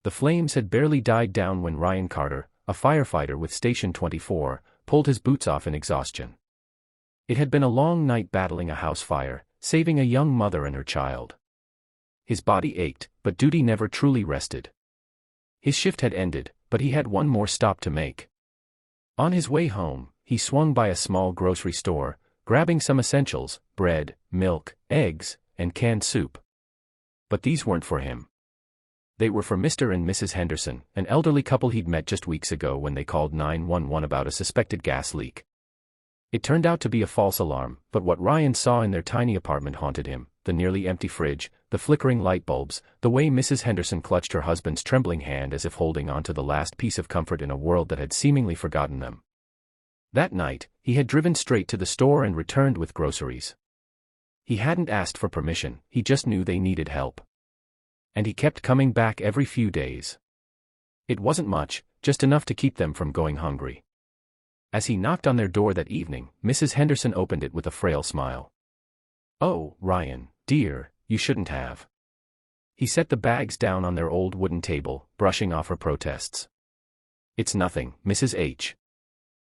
The flames had barely died down when Ryan Carter, a firefighter with Station 24, pulled his boots off in exhaustion. It had been a long night battling a house fire, saving a young mother and her child. His body ached, but duty never truly rested. His shift had ended, but he had one more stop to make. On his way home, he swung by a small grocery store, grabbing some essentials: bread, milk, eggs, and canned soup. But these weren't for him. They were for Mr. and Mrs. Henderson, an elderly couple he'd met just weeks ago when they called 911 about a suspected gas leak. It turned out to be a false alarm, but what Ryan saw in their tiny apartment haunted him: the nearly empty fridge, the flickering light bulbs, the way Mrs. Henderson clutched her husband's trembling hand as if holding on to the last piece of comfort in a world that had seemingly forgotten them. That night, he had driven straight to the store and returned with groceries. He hadn't asked for permission, he just knew they needed help. And he kept coming back every few days. It wasn't much, just enough to keep them from going hungry. As he knocked on their door that evening, Mrs. Henderson opened it with a frail smile. "Oh, Ryan, dear, you shouldn't have." He set the bags down on their old wooden table, brushing off her protests. "It's nothing, Mrs. H.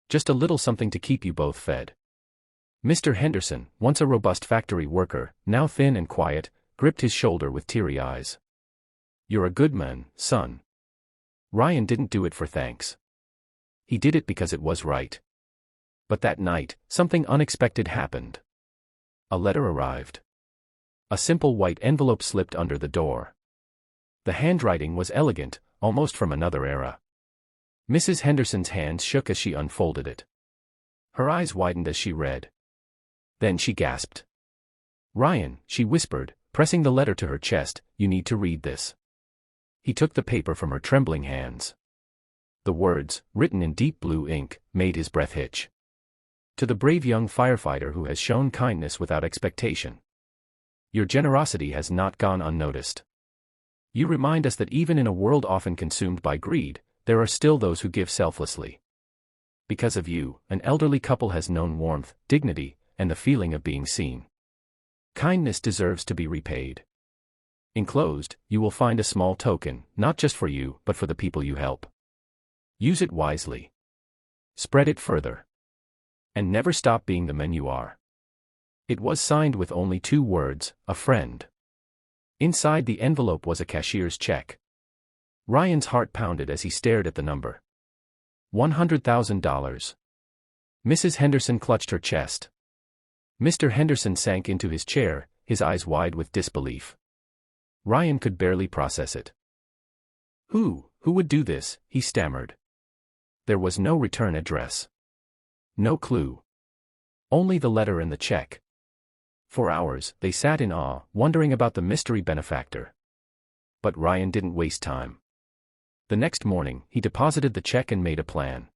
Just a little something to keep you both fed." Mr. Henderson, once a robust factory worker, now thin and quiet, gripped his shoulder with teary eyes. "You're a good man, son." Ryan didn't do it for thanks. He did it because it was right. But that night, something unexpected happened. A letter arrived. A simple white envelope slipped under the door. The handwriting was elegant, almost from another era. Mrs. Henderson's hands shook as she unfolded it. Her eyes widened as she read. Then she gasped. "Ryan," she whispered, pressing the letter to her chest, "you need to read this." He took the paper from her trembling hands. The words, written in deep blue ink, made his breath hitch. "To the brave young firefighter who has shown kindness without expectation. Your generosity has not gone unnoticed. You remind us that even in a world often consumed by greed, there are still those who give selflessly. Because of you, an elderly couple has known warmth, dignity, and the feeling of being seen. Kindness deserves to be repaid. Enclosed, you will find a small token, not just for you, but for the people you help. Use it wisely. Spread it further. And never stop being the men you are." It was signed with only 2 words, "A friend." Inside the envelope was a cashier's check. Ryan's heart pounded as he stared at the number. $100,000. Mrs. Henderson clutched her chest. Mr. Henderson sank into his chair, his eyes wide with disbelief. Ryan could barely process it. Who would do this?" he stammered. There was no return address. No clue. Only the letter and the check. For hours, they sat in awe, wondering about the mystery benefactor. But Ryan didn't waste time. The next morning, he deposited the check and made a plan.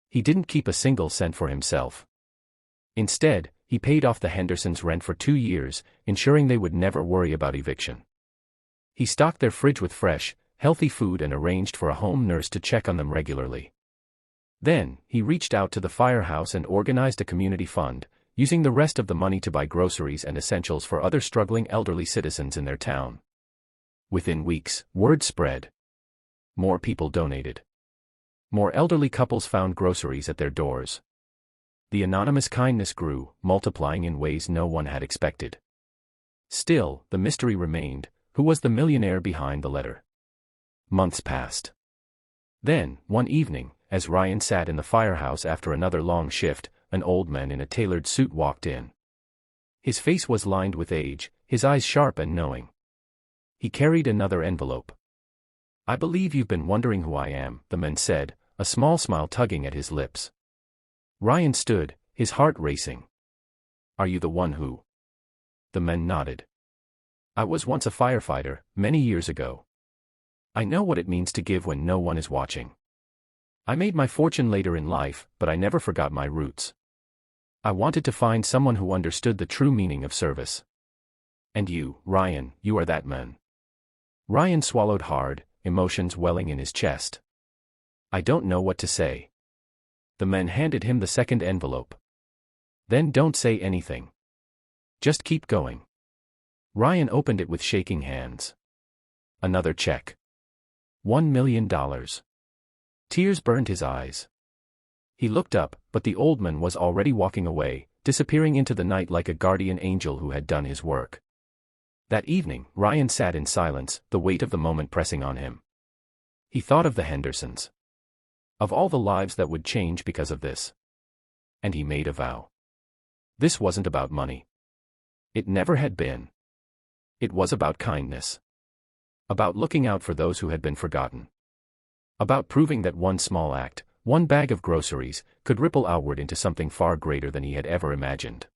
He didn't keep a single cent for himself. Instead, he paid off the Hendersons' rent for 2 years, ensuring they would never worry about eviction. He stocked their fridge with fresh, healthy food and arranged for a home nurse to check on them regularly. Then, he reached out to the firehouse and organized a community fund, using the rest of the money to buy groceries and essentials for other struggling elderly citizens in their town. Within weeks, word spread. More people donated. More elderly couples found groceries at their doors. The anonymous kindness grew, multiplying in ways no one had expected. Still, the mystery remained: who was the millionaire behind the letter? Months passed. Then, one evening, as Ryan sat in the firehouse after another long shift, an old man in a tailored suit walked in. His face was lined with age, his eyes sharp and knowing. He carried another envelope. "I believe you've been wondering who I am," the man said, a small smile tugging at his lips. Ryan stood, his heart racing. "Are you the one who?" The man nodded. "I was once a firefighter, many years ago. I know what it means to give when no one is watching. I made my fortune later in life, but I never forgot my roots. I wanted to find someone who understood the true meaning of service. And you, Ryan, you are that man." Ryan swallowed hard, emotions welling in his chest. "I don't know what to say." The man handed him the second envelope. "Then don't say anything. Just keep going." Ryan opened it with shaking hands. Another check. $1 million. Tears burned his eyes. He looked up, but the old man was already walking away, disappearing into the night like a guardian angel who had done his work. That evening, Ryan sat in silence, the weight of the moment pressing on him. He thought of the Hendersons. Of all the lives that would change because of this. And he made a vow. This wasn't about money. It never had been. It was about kindness. About looking out for those who had been forgotten. About proving that one small act, one bag of groceries, could ripple outward into something far greater than he had ever imagined.